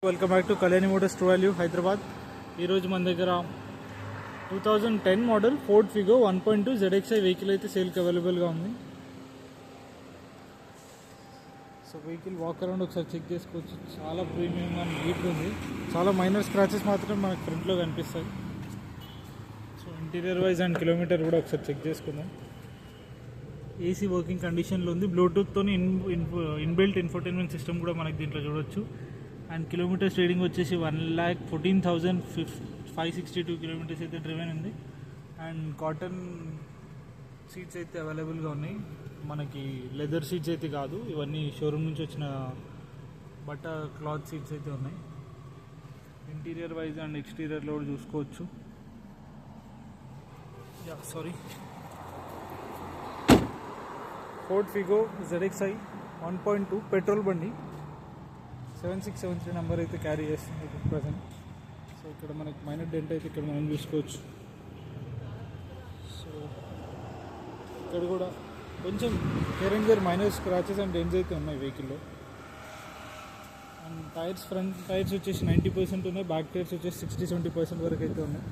Welcome back to Kalyani Motors true value Hyderabad. ఈరోజు మన దగ్గర 2010 model Ford Figo 1.2 ZXi vehicle అయితే సేల్కి అవైలబుల్గా ఉంది. సో వెహికల్ వాక్ అరౌండ్ ఒకసారి చెక్ చేసుకోవచ్చు. చాలా ప్రీమియం అండ్ నీట్గా ఉంది. చాలా మైనర్ స్క్రాచెస్ మాత్రం మనకు ఫ్రంట్లో కనిపిస్తాయి. So interior wise and kilometer కూడా ఒకసారి చెక్ చేసుకుందాం. ఏసీ వర్కింగ్ కండిషన్లో ఉంది. బ్లూటూత్తో ఇన్బిల్ట్ ఇన్ఫోటైన్మెంట్ సిస్టమ్ కూడా మనకి దీంట్లో చూడొచ్చు. అండ్ కిలోమీటర్స్ రీడింగ్ వచ్చేసి 1,14,562 కిలోమీటర్స్ అయితే డ్రివెన్ ఉంది. అండ్ కాటన్ సీట్స్ అయితే అవైలబుల్గా ఉన్నాయి. మనకి లెదర్ సీట్స్ అయితే కాదు, ఇవన్నీ షోరూమ్ నుంచి వచ్చిన బట్ట క్లాత్ సీట్స్ అయితే ఉన్నాయి. ఇంటీరియర్ వైజ్ అండ్ ఎక్స్టీరియర్లో కూడా చూసుకోవచ్చు. ఫోర్డ్ ఫిగో ZXi 1.2 పెట్రోల్ బండి 7673 నెంబర్ అయితే క్యారీ చేస్తుంది ప్రజెంట్. సో ఇక్కడ మనకి మైనర్ డెంట్ అయితే ఇక్కడ మనం చూసుకోవచ్చు. సో ఇక్కడ కూడా కొంచెం కేరెంజర్ మైనర్ స్క్రాచెస్ అండ్ డెంట్స్ అయితే ఉన్నాయి వెహికల్లో. అండ్ టైర్స్, ఫ్రంట్ టైర్స్ వచ్చేసి 90% ఉన్నాయి. బ్యాక్ టైర్స్ వచ్చేసి 60-70% వరకు అయితే ఉన్నాయి.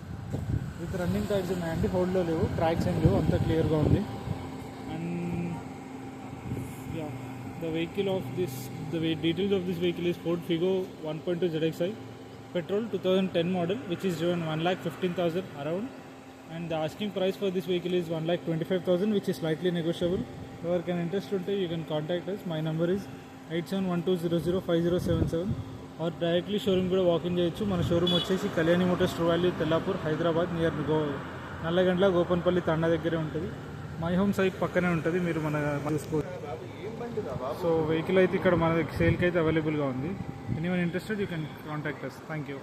విత్ రన్నింగ్ టైర్స్ ఉన్నాయండి, హోల్డ్లో లేవు, ట్రాక్స్ ఏం లేవు, అంతా క్లియర్గా ఉంది. The details of this vehicle is Ford Figo 1.2 ZXi petrol 2010 model, which is driven 1,15,000 around, and the asking price for this vehicle is 1,25,000, which is slightly negotiable. Whoever can interest unte, you can contact us. My number is 8712005077, or directly showroom kuda walk in cheyochu. Mana showroom vachesi Kalyani Motors True Value Tellapur Hyderabad near Nallagandla Gopanpalli Tanda దగ్గరే ఉంటుంది. My home site పక్కనే ఉంటుంది, మీరు మన చూసుకోవచ్చు. So vehicle అయితే ఇక్కడ మన సేల్కి అయితే అవైలబుల్గా ఉంది. Anyone interested you can contact us. Thank you.